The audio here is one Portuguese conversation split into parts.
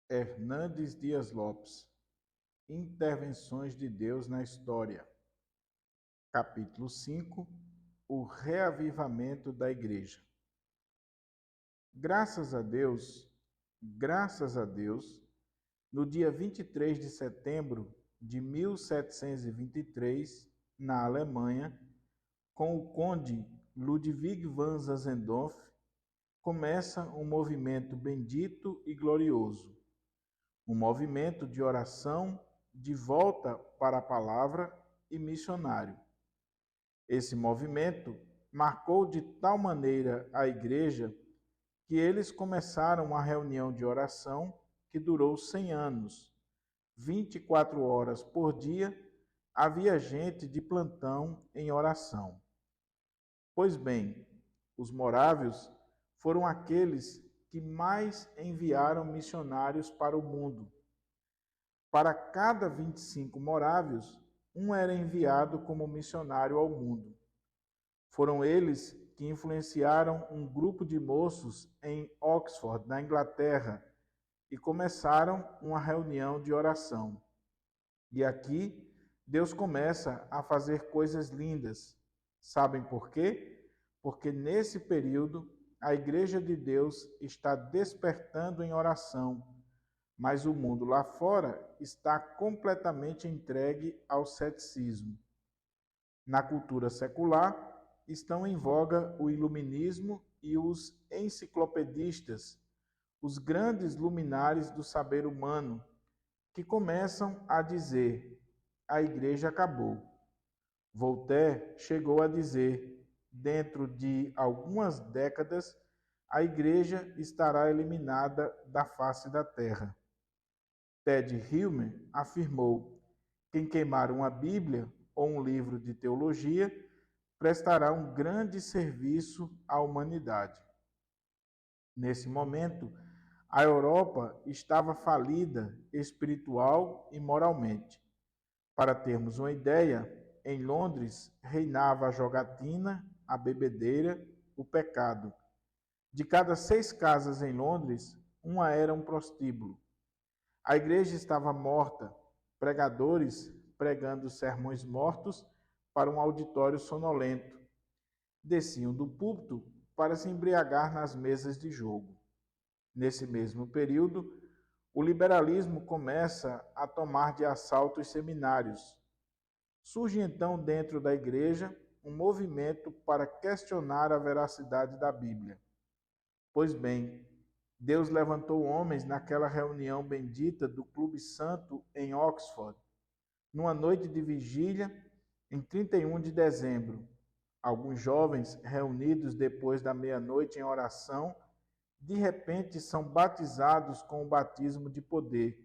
Hernandes Dias Lopes, Intervenções de Deus na História. Capítulo 5, o reavivamento da Igreja. Graças a Deus, no dia 23 de setembro de 1723, na Alemanha, com o conde Ludwig van Zazendorf, começa um movimento bendito e glorioso, um movimento de oração, de volta para a palavra e missionário. Esse movimento marcou de tal maneira a igreja que eles começaram uma reunião de oração que durou 100 anos. 24 horas por dia havia gente de plantão em oração. Pois bem, os morávios foram aqueles que mais enviaram missionários para o mundo. Para cada 25 morávios, um era enviado como missionário ao mundo. Foram eles que influenciaram um grupo de moços em Oxford, na Inglaterra, e começaram uma reunião de oração. E aqui, Deus começa a fazer coisas lindas. Sabem por quê? Porque nesse período, a Igreja de Deus está despertando em oração, mas o mundo lá fora está completamente entregue ao ceticismo. Na cultura secular, estão em voga o iluminismo e os enciclopedistas, os grandes luminares do saber humano, que começam a dizer: a igreja acabou. Voltaire chegou a dizer: dentro de algumas décadas, a igreja estará eliminada da face da terra. Ted Hilmer afirmou: quem queimar uma Bíblia ou um livro de teologia prestará um grande serviço à humanidade. Nesse momento, a Europa estava falida espiritual e moralmente. Para termos uma ideia, em Londres reinava a jogatina, a bebedeira, o pecado. De cada 6 casas em Londres, uma era um prostíbulo. A igreja estava morta, pregadores pregando sermões mortos para um auditório sonolento. Desciam do púlpito para se embriagar nas mesas de jogo. Nesse mesmo período, o liberalismo começa a tomar de assalto os seminários. Surge então dentro da igreja um movimento para questionar a veracidade da Bíblia. Pois bem, Deus levantou homens naquela reunião bendita do Clube Santo em Oxford, numa noite de vigília, em 31 de dezembro. Alguns jovens, reunidos depois da meia-noite em oração, de repente são batizados com o batismo de poder.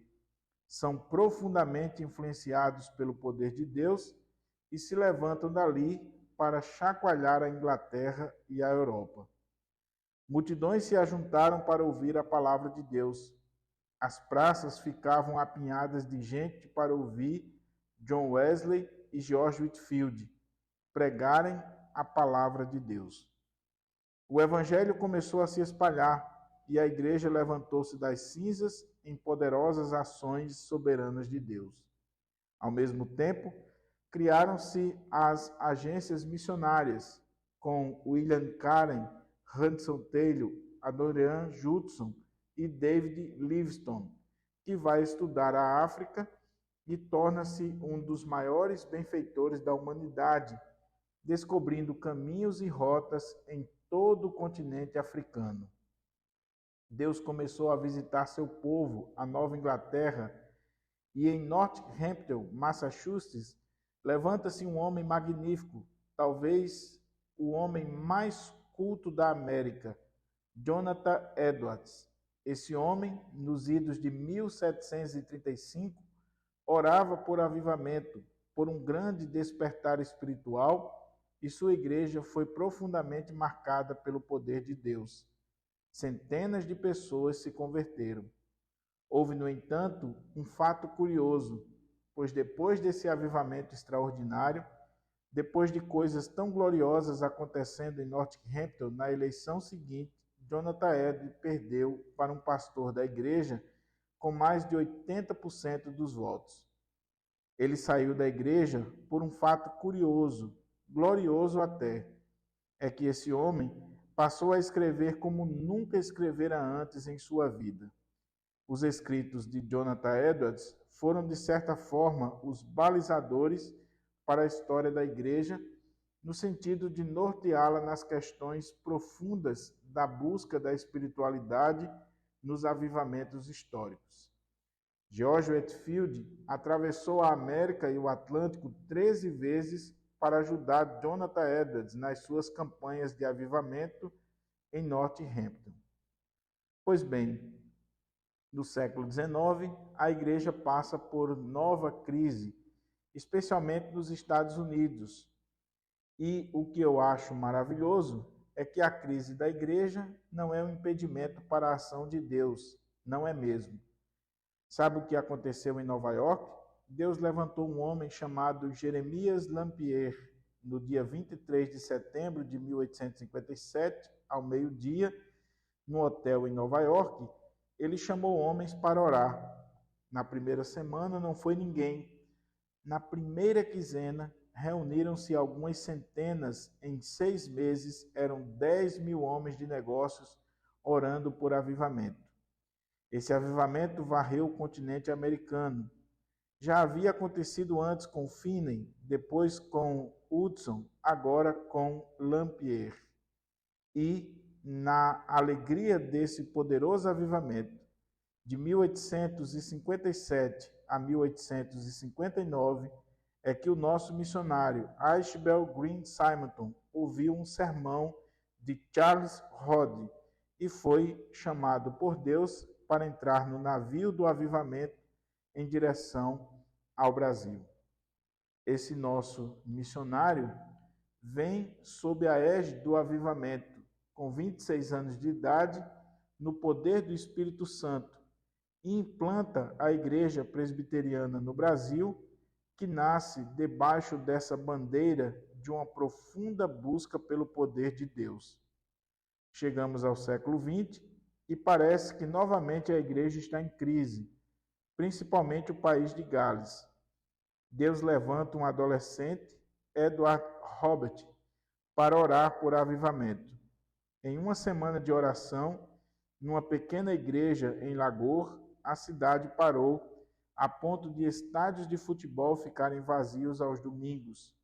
São profundamente influenciados pelo poder de Deus e se levantam dali para chacoalhar a Inglaterra e a Europa. Multidões se ajuntaram para ouvir a palavra de Deus. As praças ficavam apinhadas de gente para ouvir John Wesley e George Whitefield pregarem a palavra de Deus. O evangelho começou a se espalhar e a igreja levantou-se das cinzas em poderosas ações soberanas de Deus. Ao mesmo tempo, criaram-se as agências missionárias, com William Carey, Hudson Taylor, Adoniram Judson e David Livingstone, que vai estudar a África e torna-se um dos maiores benfeitores da humanidade, descobrindo caminhos e rotas em todo o continente africano. Deus começou a visitar seu povo, a Nova Inglaterra, e em Northampton, Massachusetts, levanta-se um homem magnífico, talvez o homem mais culto da América, Jonathan Edwards. Esse homem, nos idos de 1735, orava por avivamento, por um grande despertar espiritual, e sua igreja foi profundamente marcada pelo poder de Deus. Centenas de pessoas se converteram. Houve, no entanto, um fato curioso, pois depois desse avivamento extraordinário, depois de coisas tão gloriosas acontecendo em Northampton, na eleição seguinte, Jonathan Edwards perdeu para um pastor da igreja com mais de 80% dos votos. Ele saiu da igreja por um fato curioso, glorioso até, é que esse homem passou a escrever como nunca escrevera antes em sua vida. Os escritos de Jonathan Edwards foram, de certa forma, os balizadores para a história da igreja, no sentido de norteá-la nas questões profundas da busca da espiritualidade nos avivamentos históricos. George Whitefield atravessou a América e o Atlântico 13 vezes para ajudar Jonathan Edwards nas suas campanhas de avivamento em Northampton. Pois bem, no século XIX, a igreja passa por nova crise, especialmente nos Estados Unidos. E o que eu acho maravilhoso é que a crise da igreja não é um impedimento para a ação de Deus, não é mesmo. Sabe o que aconteceu em Nova York? Deus levantou um homem chamado Jeremias Lampier, no dia 23 de setembro de 1857, ao meio-dia, no hotel em Nova York. Ele chamou homens para orar. Na primeira semana não foi ninguém. Na primeira quinzena, reuniram-se algumas centenas. Em 6 meses, eram 10.000 homens de negócios orando por avivamento. Esse avivamento varreu o continente americano. Já havia acontecido antes com Finney, depois com Hudson, agora com Lampier. E, na alegria desse poderoso avivamento, de 1857 a 1859, é que o nosso missionário Ashbel Green Simonton ouviu um sermão de Charles Hodge e foi chamado por Deus para entrar no navio do avivamento em direção ao Brasil. Esse nosso missionário vem sob a égide do avivamento, com 26 anos de idade, no poder do Espírito Santo, e implanta a Igreja Presbiteriana no Brasil, que nasce debaixo dessa bandeira de uma profunda busca pelo poder de Deus. Chegamos ao século XX e parece que novamente a igreja está em crise, principalmente o país de Gales. Deus levanta um adolescente, Edward Robert, para orar por avivamento. Em uma semana de oração, numa pequena igreja em Lagor, a cidade parou, a ponto de estádios de futebol ficarem vazios aos domingos,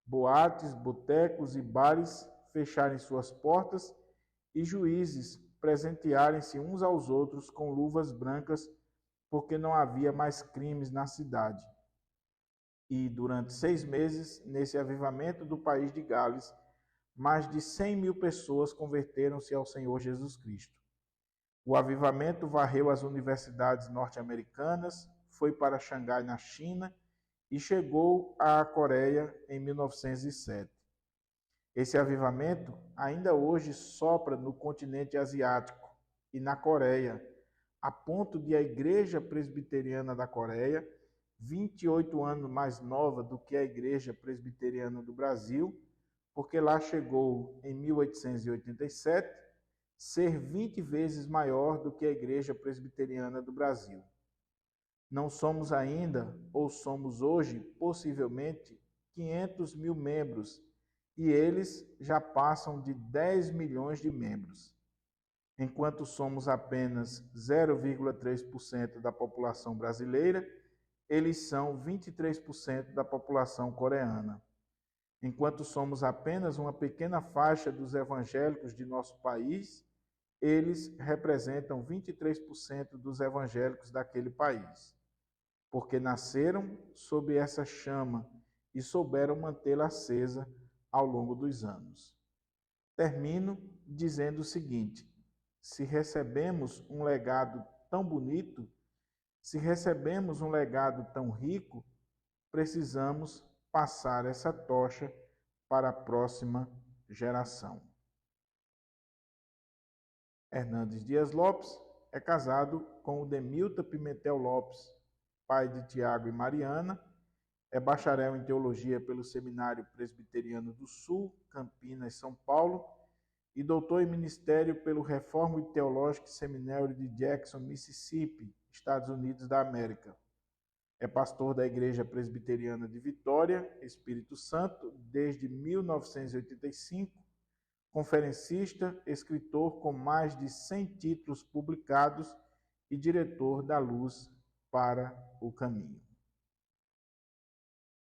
boates, botecos e bares fecharem suas portas e juízes presentearem-se uns aos outros com luvas brancas, porque não havia mais crimes na cidade. E durante 6 meses, nesse avivamento do país de Gales, mais de 100.000 pessoas converteram-se ao Senhor Jesus Cristo. O avivamento varreu as universidades norte-americanas, foi para Xangai, na China, e chegou à Coreia em 1907. Esse avivamento ainda hoje sopra no continente asiático e na Coreia, a ponto de a Igreja Presbiteriana da Coreia, 28 anos mais nova do que a Igreja Presbiteriana do Brasil, porque lá chegou em 1887, ser 20 vezes maior do que a Igreja Presbiteriana do Brasil. Não somos ainda, ou somos hoje, possivelmente, 500.000 membros, e eles já passam de 10 milhões de membros. Enquanto somos apenas 0,3% da população brasileira, eles são 23% da população coreana. Enquanto somos apenas uma pequena faixa dos evangélicos de nosso país, eles representam 23% dos evangélicos daquele país, porque nasceram sob essa chama e souberam mantê-la acesa ao longo dos anos. Termino dizendo o seguinte: se recebemos um legado tão bonito, se recebemos um legado tão rico, precisamos passar essa tocha para a próxima geração. Hernandes Dias Lopes é casado com o Demilton Pimentel Lopes, pai de Tiago e Mariana, é bacharel em teologia pelo Seminário Presbiteriano do Sul, Campinas, São Paulo, e doutor em ministério pelo Reformed Theological Seminary de Jackson, Mississippi, Estados Unidos da América. É pastor da Igreja Presbiteriana de Vitória, Espírito Santo, desde 1985, conferencista, escritor com mais de 100 títulos publicados e diretor da Luz para o Caminho.